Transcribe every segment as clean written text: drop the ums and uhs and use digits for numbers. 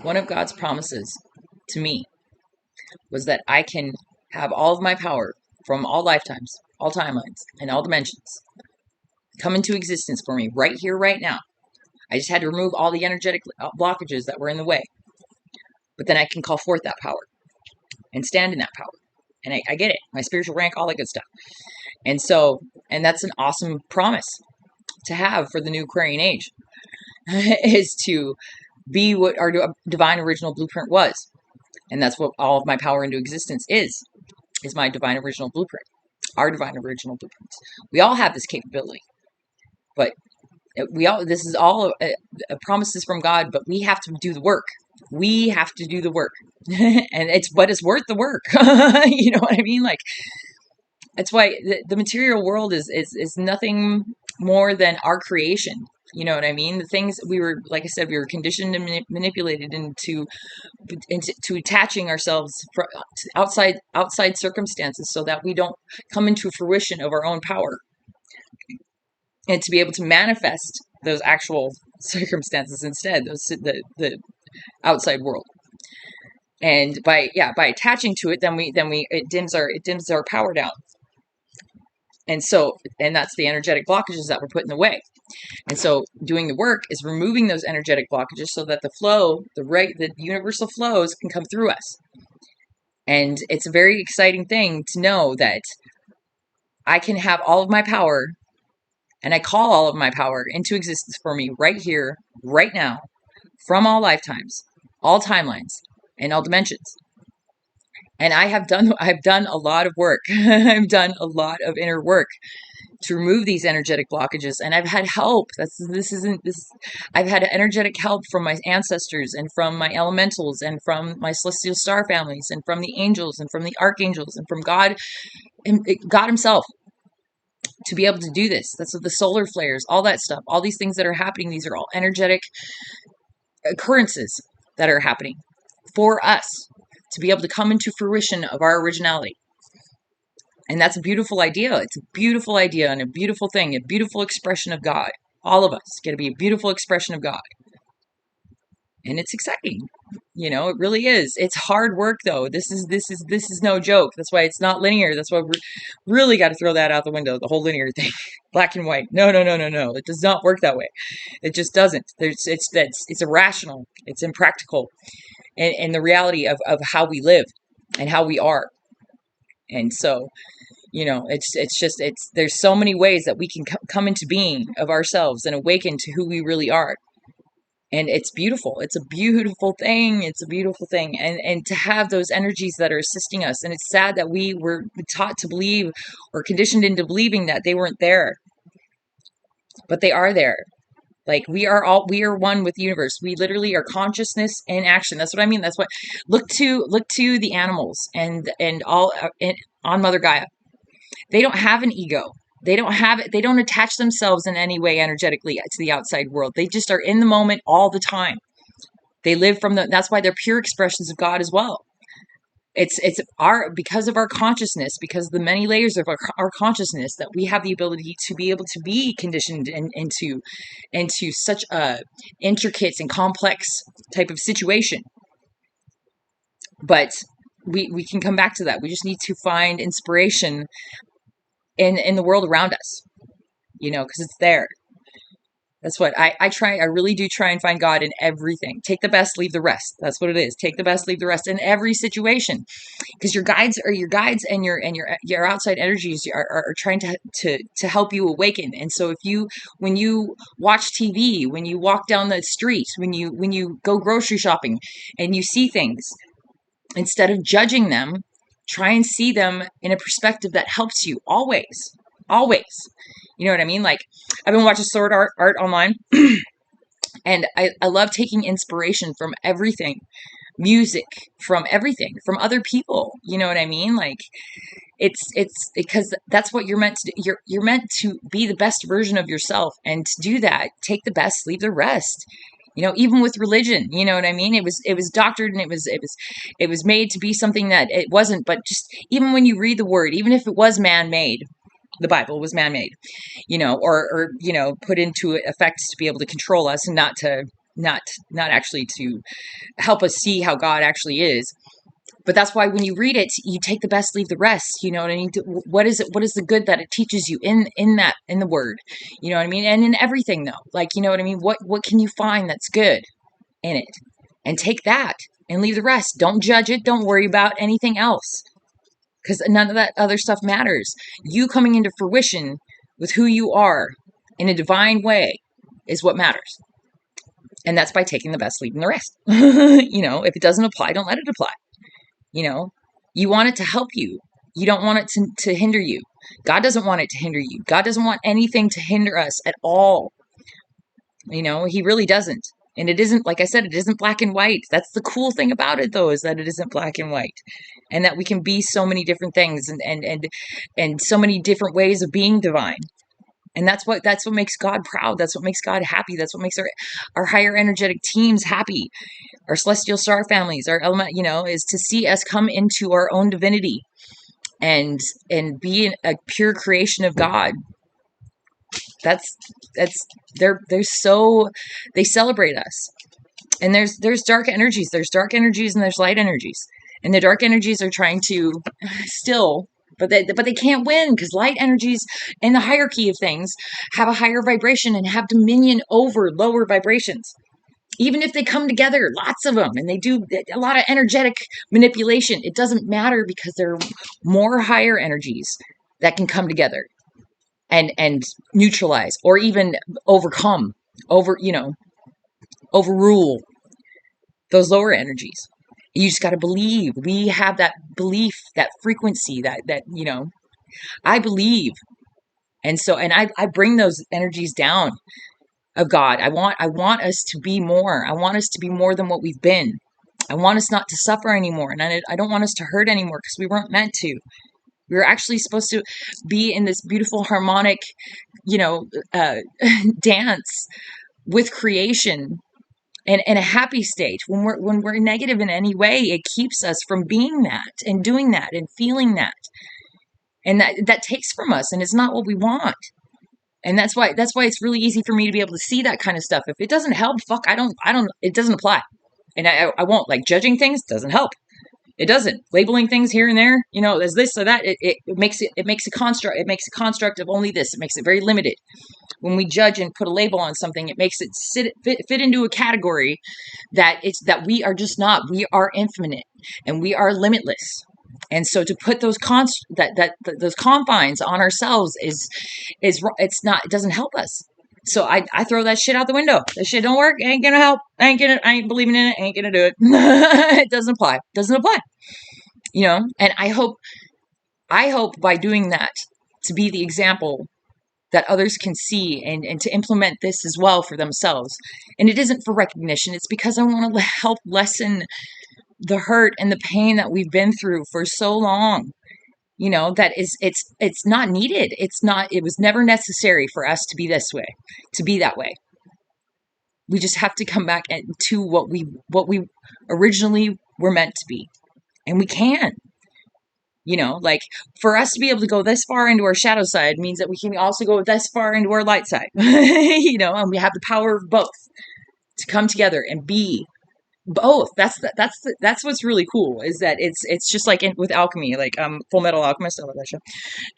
One of God's promises to me was that I can have all of my power from all lifetimes, all timelines, and all dimensions come into existence for me right here, right now. I just had to remove all the energetic blockages that were in the way. But then I can call forth that power and stand in that power. And I get it, my spiritual rank, all that good stuff. And so, and that's an awesome promise to have for the new Aquarian age, is to be what our divine original blueprint was. And that's what all of my power into existence is my divine original blueprint, our divine original blueprints. We all have this capability, but this is all a promises from God, but we have to do the work. We have to do the work. And it's worth the work. You know what I mean? Like, that's why the material world is nothing more than our creation. You know what I mean? The things we were, like I said, we were conditioned and manipulated into attaching ourselves to outside circumstances, so that we don't come into fruition of our own power, and to be able to manifest those actual circumstances instead, the outside world. And by attaching to it, then it dims our power down. And that's the energetic blockages that we're putting in the way. And so doing the work is removing those energetic blockages, so that the flow, the universal flows, can come through us. And it's a very exciting thing to know that I can have all of my power, and I call all of my power into existence for me right here, right now, from all lifetimes, all timelines, and all dimensions. And I've done a lot of work. I've done a lot of inner work to remove these energetic blockages, and I've had help. I've had energetic help from my ancestors, and from my elementals, and from my celestial star families, and from the angels, and from the archangels, and from God himself, to be able to do this. That's what the solar flares, all that stuff, all these things that are happening, these are all energetic occurrences that are happening for us to be able to come into fruition of our originality. And that's a beautiful idea. It's a beautiful idea and a beautiful thing, a beautiful expression of God. All of us get to be a beautiful expression of God. And it's exciting. You know, it really is. It's hard work, though. This is no joke. That's why it's not linear. That's why we really got to throw that out the window, the whole linear thing. Black and white. No. It does not work that way. It just doesn't. It's irrational. It's impractical. And the reality of how we live and how we are. And so, you know, there's so many ways that we can come into being of ourselves and awaken to who we really are. And it's beautiful. It's a beautiful thing. It's a beautiful thing. And to have those energies that are assisting us. And it's sad that we were taught to believe, or conditioned into believing, that they weren't there. But they are there. Like, we are one with the universe. We literally are consciousness in action. That's what I mean. That's what, look to the animals and all on Mother Gaia. They don't have an ego. They don't attach themselves in any way energetically to the outside world. They just are in the moment all the time. They live that's why they're pure expressions of God as well. It's because of our consciousness, because of the many layers of our consciousness, that we have the ability to be able to be conditioned into such a intricate and complex type of situation. But we can come back to that. We just need to find inspiration in the world around us, you know, because it's there. That's what I try. I really do try and find God in everything. Take the best, leave the rest. That's what it is. Take the best, leave the rest in every situation, because your guides and your outside energies are trying to help you awaken. And so when you watch TV, when you walk down the street, when you go grocery shopping and you see things, instead of judging them, try and see them in a perspective that helps you always. You know what I mean? Like, I've been watching sword art online, and I love taking inspiration from everything, music, from everything, from other people. You know what I mean? Like, it's because that's what you're meant to do. You're meant to be the best version of yourself, and to do that, take the best, leave the rest. You know, even with religion, you know what I mean? It was doctored, and it was made to be something that it wasn't. But just even when you read the word, even if it was man-made, the Bible was man-made, you know, or you know, put into effect to be able to control us and not to not not actually to help us see how God actually is. But that's why when you read it, you take the best, leave the rest. You know what I mean? What is it? What is the good that it teaches you in the word? You know what I mean? And in everything though, like, you know what I mean? What can you find that's good in it? And take that and leave the rest. Don't judge it. Don't worry about anything else, because none of that other stuff matters. You coming into fruition with who you are in a divine way is what matters. And that's by taking the best, leaving the rest. You know, if it doesn't apply, don't let it apply. You know, you want it to help you. You don't want it to hinder you. God doesn't want it to hinder you. God doesn't want anything to hinder us at all. You know, he really doesn't. And it isn't, like I said, it isn't black and white. That's the cool thing about it, though, is that it isn't black and white, and that we can be so many different things, and so many different ways of being divine. And that's what makes God proud. That's what makes God happy. That's what makes our higher energetic teams happy. Our celestial star families, our element, you know, is to see us come into our own divinity and be a pure creation of God. That's they celebrate us. And there's dark energies. There's dark energies and there's light energies. And the dark energies are trying to still, but they can't win, because light energies in the hierarchy of things have a higher vibration and have dominion over lower vibrations. Even if they come together, lots of them, and they do a lot of energetic manipulation, it doesn't matter, because there are more higher energies that can come together and neutralize or even overcome, overrule those lower energies. You just got to believe. We have that belief, that frequency, that I believe. And so, and I bring those energies down of God. I want us to be more. I want us to be more than what we've been. I want us not to suffer anymore. And I don't want us to hurt anymore, because we weren't meant to. We were actually supposed to be in this beautiful harmonic, dance with creation, and in a happy state. When we're negative in any way, it keeps us from being that and doing that and feeling that. And that takes from us, and it's not what we want. And that's why it's really easy for me to be able to see that kind of stuff. If it doesn't help, fuck, it doesn't apply. And I won't, like, judging things doesn't help. It doesn't. Labeling things here and there, as this or that, it makes a construct. It makes a construct of only this. It makes it very limited. When we judge and put a label on something, it makes it fit into a category that we are just not. We are infinite and we are limitless. And so to put those those confines on ourselves it doesn't help us. So I throw that shit out the window. That shit don't work. Ain't gonna help. I ain't believing in it. Ain't gonna do it. It doesn't apply. Doesn't apply. And I hope by doing that to be the example that others can see and to implement this as well for themselves. And it isn't for recognition. It's because I want to help lessen the hurt and the pain that we've been through for so long. That it's not needed. It was never necessary for us to be this way, to be that way. We just have to come back to what we originally were meant to be. And we can, like, for us to be able to go this far into our shadow side means that we can also go this far into our light side, and we have the power of both to come together and be both. That's what's really cool, is that it's just like with alchemy, like Full Metal Alchemist. I love that show.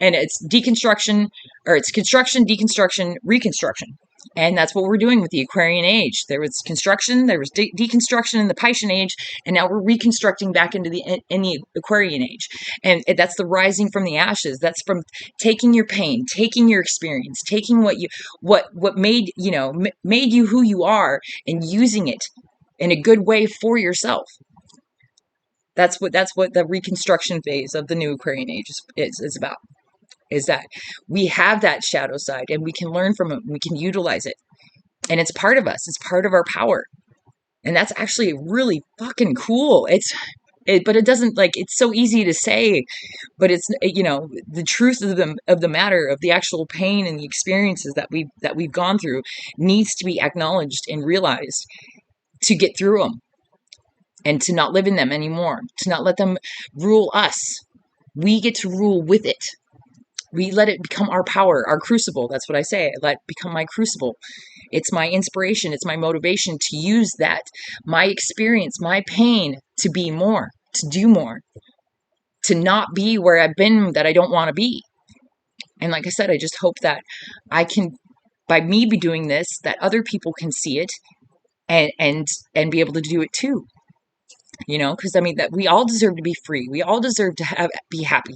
And it's construction, deconstruction, reconstruction. And that's what we're doing with the Aquarian age. There was construction, there was deconstruction in the Piscean age, and now we're reconstructing back into the Aquarian age. And that's the rising from the ashes. That's from taking your pain, taking your experience, taking what made you who you are, and using it in a good way for yourself. That's what the reconstruction phase of the new Aquarian age is about. Is that we have that shadow side, and we can learn from it, and we can utilize it, and it's part of us. It's part of our power, and that's actually really fucking cool. But it doesn't, like, it's so easy to say, but it's the truth of the matter, of the actual pain and the experiences that we've gone through, needs to be acknowledged and realized to get through them, and to not live in them anymore, to not let them rule us. We get to rule with it. We let it become our power, our crucible. That's what I say. I let it become my crucible. It's my inspiration. It's my motivation to use that, my experience, my pain to be more, to do more, to not be where I've been that I don't want to be. And like I said, I just hope that I can, by me be doing this, that other people can see it and be able to do it too. Because I mean that we all deserve to be free. We all deserve to be happy.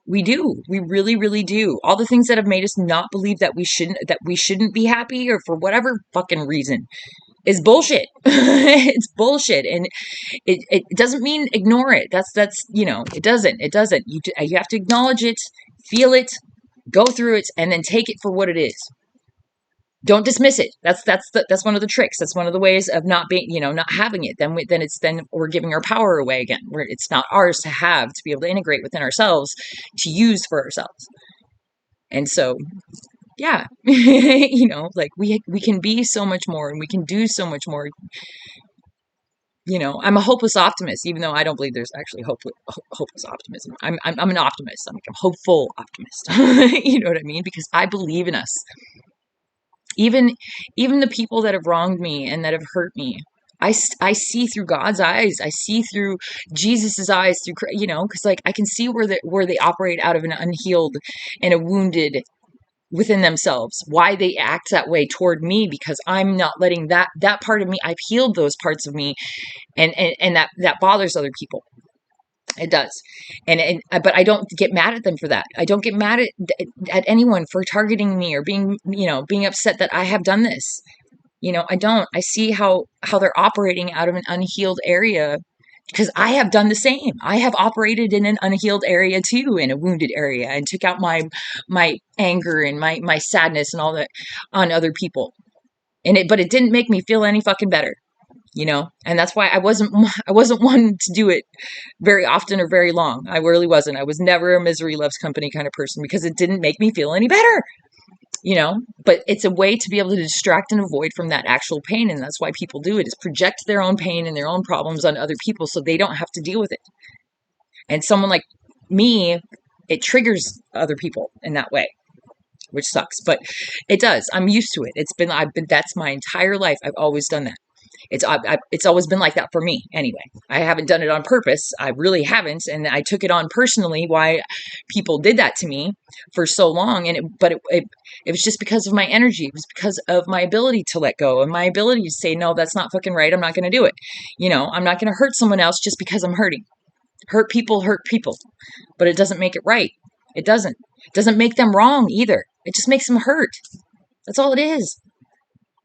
We do. We really, really do. All the things that have made us not believe that we shouldn't be happy, or for whatever fucking reason, is bullshit. It's bullshit. And it doesn't mean ignore it. It doesn't. You have to acknowledge it, feel it, go through it, and then take it for what it is. Don't dismiss it. That's one of the tricks. That's one of the ways of not being, not having it. Then we're giving our power away again. Where it's not ours to have, to be able to integrate within ourselves, to use for ourselves. And so, yeah, like we can be so much more, and we can do so much more. I'm a hopeless optimist, even though I don't believe there's actually hopeless optimism. I'm an optimist. I'm like a hopeful optimist. You know what I mean? Because I believe in us. Even the people that have wronged me and that have hurt me, I see through God's eyes. I see through Jesus's eyes, because like I can see where they operate out of an unhealed and a wounded within themselves, why they act that way toward me, because I'm not letting that part of me, I've healed those parts of me, and that bothers other people. It does. But I don't get mad at them for that. I don't get mad at anyone for targeting me or being upset that I have done this. I don't. I see how they're operating out of an unhealed area, because I have done the same. I have operated in an unhealed area too, in a wounded area, and took out my anger and my sadness and all that on other people. But it didn't make me feel any fucking better. And that's why I wasn't one to do it very often or very long. I really wasn't. I was never a misery loves company kind of person, because it didn't make me feel any better. But it's a way to be able to distract and avoid from that actual pain. And that's why people do it, is project their own pain and their own problems on other people so they don't have to deal with it. And someone like me, it triggers other people in that way, which sucks, but it does. I'm used to it. That's my entire life. I've always done that. It's always been like that for me anyway. I haven't done it on purpose. I really haven't. And I took it on personally why people did that to me for so long. It was just because of my energy. It was because of my ability to let go and my ability to say, no, that's not fucking right. I'm not going to do it. I'm not going to hurt someone else just because I'm hurting. Hurt people, but it doesn't make it right. It doesn't. It doesn't make them wrong either. It just makes them hurt. That's all it is.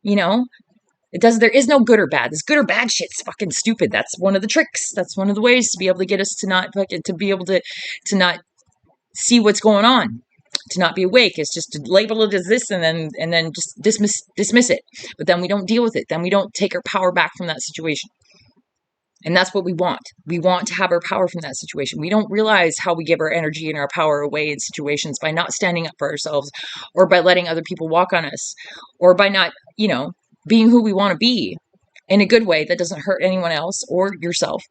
It does. There is no good or bad. This good or bad shit's fucking stupid. That's one of the tricks. That's one of the ways to be able to get us to not to be able to not see what's going on, to not be awake. It's just to label it as this and then just dismiss it. But then we don't deal with it. Then we don't take our power back from that situation. And that's what we want. We want to have our power from that situation. We don't realize how we give our energy and our power away in situations by not standing up for ourselves, or by letting other people walk on us, or by not, being who we want to be in a good way that doesn't hurt anyone else or yourself.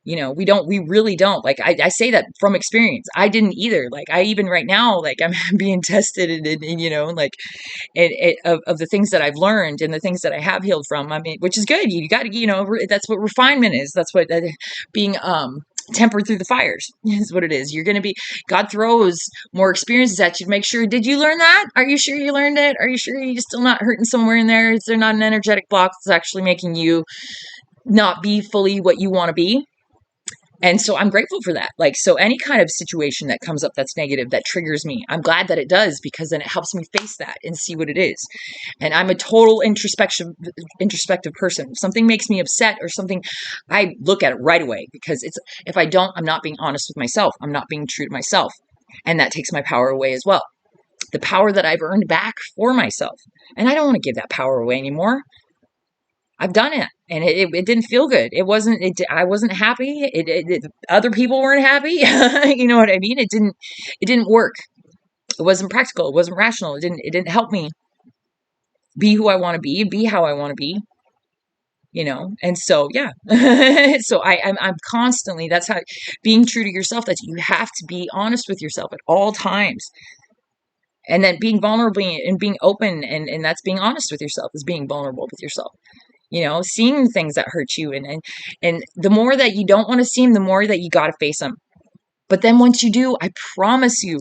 We really don't. Like, I say that from experience. I didn't either. Like, I even right now, like, I'm being tested and like, of the things that I've learned and the things that I have healed from. I mean, which is good. You got to, that's what refinement is. That's what being, tempered through the fires is what it is. You're going to God throws more experiences at you to make sure, did you learn that? Are you sure you learned it? Are you sure you're still not hurting somewhere in there? Is there not an energetic block that's actually making you not be fully what you want to be? And so I'm grateful for that. Like, so any kind of situation that comes up that's negative, that triggers me, I'm glad that it does, because then it helps me face that and see what it is. And I'm a total introspective person. If something makes me upset or something, I look at it right away, because if I don't, I'm not being honest with myself. I'm not being true to myself. And that takes my power away as well. The power that I've earned back for myself. And I don't want to give that power away anymore. I've done it, and it didn't feel good. I wasn't happy. Other people weren't happy. You know what I mean? It didn't work. It wasn't practical. It wasn't rational. It didn't help me be who I want to be how I want to be. And so, yeah. So I'm constantly, that's how, being true to yourself, that you have to be honest with yourself at all times. And then being vulnerable and being open, and that's being honest with yourself, is being vulnerable with yourself. Seeing things that hurt you, and the more that you don't want to see them, the more that you got to face them. But then once you do, I promise you,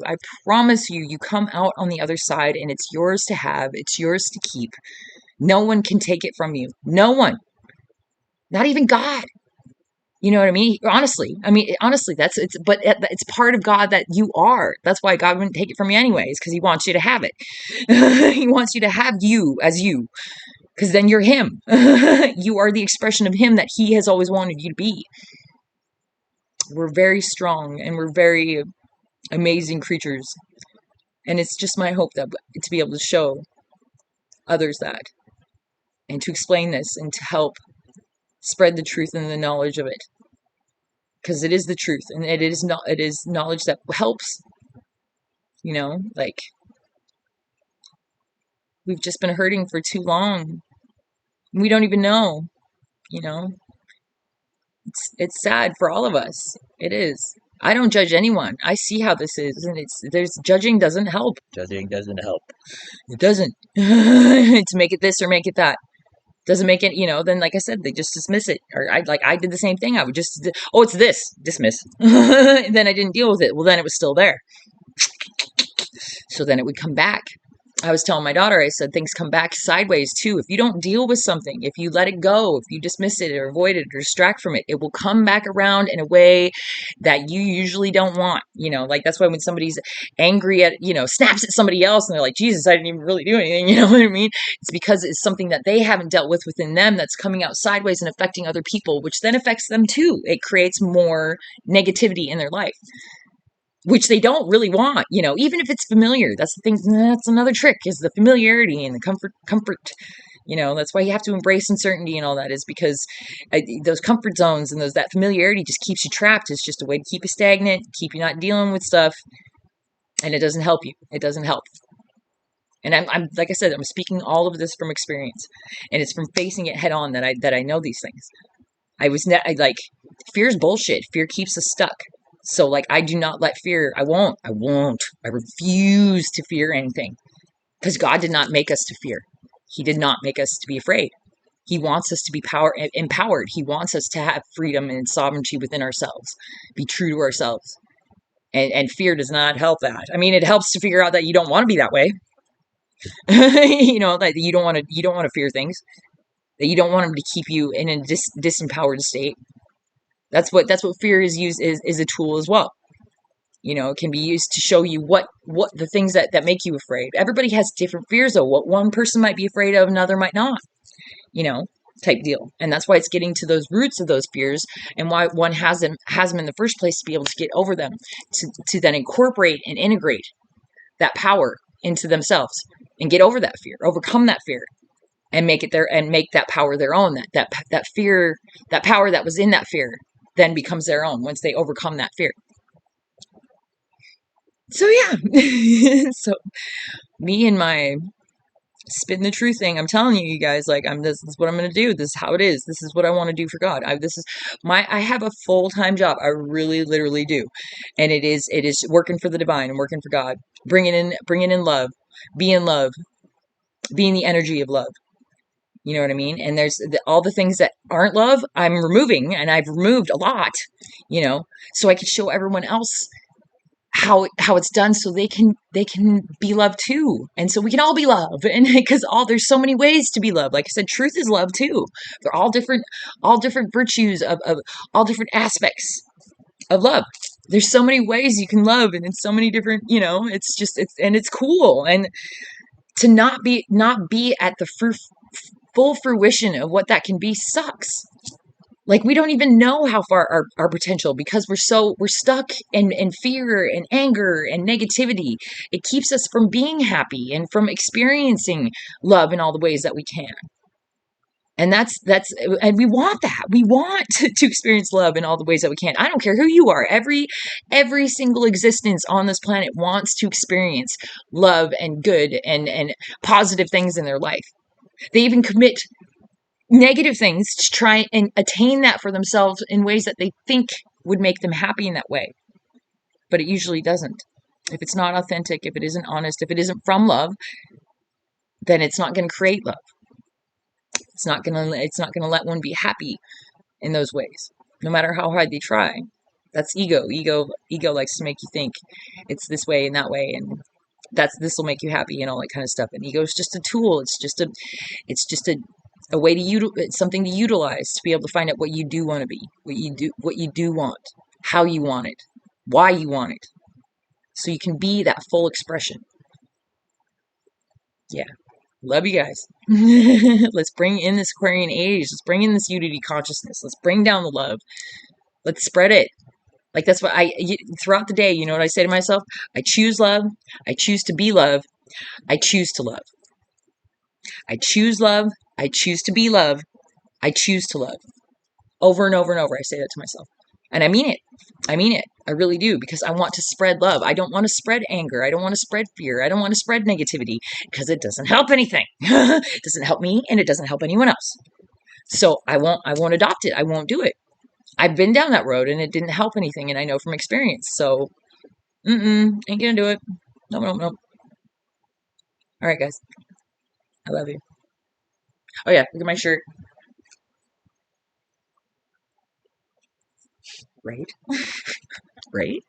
you come out on the other side, and it's yours to have, it's yours to keep. No one can take it from you. No one. Not even God. You know what I mean? Honestly, it's part of God that you are. That's why God wouldn't take it from you anyways, because he wants you to have it. He wants you to have you as you, because then you're him. You are the expression of him that he has always wanted you to be. We're very strong, and we're very amazing creatures. And it's just my hope that to be able to show others that, and to explain this, and to help spread the truth and the knowledge of it. Because it is the truth, and it is knowledge that helps. Like, we've just been hurting for too long. We don't even know. It's sad for all of us. It is. I don't judge anyone. I see how this is, and judging doesn't help. Judging doesn't help. It doesn't. To make it this or make it that. Doesn't make it, then like I said, they just dismiss it. Or I did the same thing. I would just, oh, it's this, dismiss. Then I didn't deal with it. Well, then it was still there. So then it would come back. I was telling my daughter, I said, things come back sideways too. If you don't deal with something, if you let it go, if you dismiss it or avoid it or distract from it, it will come back around in a way that you usually don't want. Like, that's why when somebody's angry at, snaps at somebody else and they're like, Jesus, I didn't even really do anything. You know what I mean? It's because it's something that they haven't dealt with within them that's coming out sideways and affecting other people, which then affects them too. It creates more negativity in their life, which they don't really want, even if it's familiar. That's the thing. That's another trick, is the familiarity and the comfort. That's why you have to embrace uncertainty and all that, is because those comfort zones and that familiarity just keeps you trapped. It's just a way to keep you stagnant, keep you not dealing with stuff. And it doesn't help you. It doesn't help. And I'm like I said, I'm speaking all of this from experience, and it's from facing it head on that I know these things. Fear is bullshit. Fear keeps us stuck. So, like, I do not let fear, I won't, I refuse to fear anything, because God did not make us to fear. He did not make us to be afraid. He wants us to be empowered. He wants us to have freedom and sovereignty within ourselves, be true to ourselves. And fear does not help that. I mean, it helps to figure out that you don't want to be that way. That you don't want to fear things, that you don't want them to keep you in a disempowered state. That's what fear is used is a tool as well. It can be used to show you what the things that make you afraid. Everybody has different fears, though. What one person might be afraid of, another might not, type deal. And that's why it's getting to those roots of those fears, and why one has them in the first place, to be able to get over them, to then incorporate and integrate that power into themselves, and get over that fear, overcome that fear, and make it their, and make that power their own. That fear, that power that was in that fear, then becomes their own once they overcome that fear. So yeah. So me and my spitting the truth thing, I'm telling you guys, like, this is what I'm going to do. This is how it is. This is what I want to do for God. I have a full-time job. I really, literally do. And it is working for the divine and working for God, bringing in love, being the energy of love. You know what I mean? And there's all the things that aren't love, I'm removing, and I've removed a lot, so I can show everyone else how it's done, so they can be loved too. And so we can all be loved. And because there's so many ways to be loved. Like I said, truth is love too. They're all different virtues of all different aspects of love. There's so many ways you can love, and it's so many different, it's cool. And to not be at the full fruition of what that can be sucks. Like, we don't even know how far our potential, because we're stuck in fear and anger and negativity. It keeps us from being happy and from experiencing love in all the ways that we can. And and we want that. We want to experience love in all the ways that we can. I don't care who you are. Every single existence on this planet wants to experience love and good and positive things in their life. They even commit negative things to try and attain that for themselves in ways that they think would make them happy in that way. But it usually doesn't. If it's not authentic, if it isn't honest, if it isn't from love, then it's not going to create love. It's not going to let one be happy in those ways, no matter how hard they try. That's ego. Ego likes to make you think it's this way and that way, and this will make you happy and all that kind of stuff. And ego is just a tool. It's just a way to it's something to utilize to be able to find out what you do want to be, what you do want, how you want it, why you want it, so you can be that full expression. Yeah. Love you guys. Let's bring in this Aquarian age. Let's bring in this unity consciousness. Let's bring down the love. Let's spread it. Like that's what throughout the day, you know what I say to myself? I choose love. I choose to be love. I choose to love. I choose love. I choose to be love. I choose to love. Over and over and over, I say that to myself. And I mean it. I mean it. I really do, because I want to spread love. I don't want to spread anger. I don't want to spread fear. I don't want to spread negativity, because it doesn't help anything. It doesn't help me, and it doesn't help anyone else. So I won't adopt it. I won't do it. I've been down that road, and it didn't help anything, and I know from experience. So, ain't gonna do it. No, no, no. All right, guys. I love you. Oh yeah, look at my shirt. Right? Right?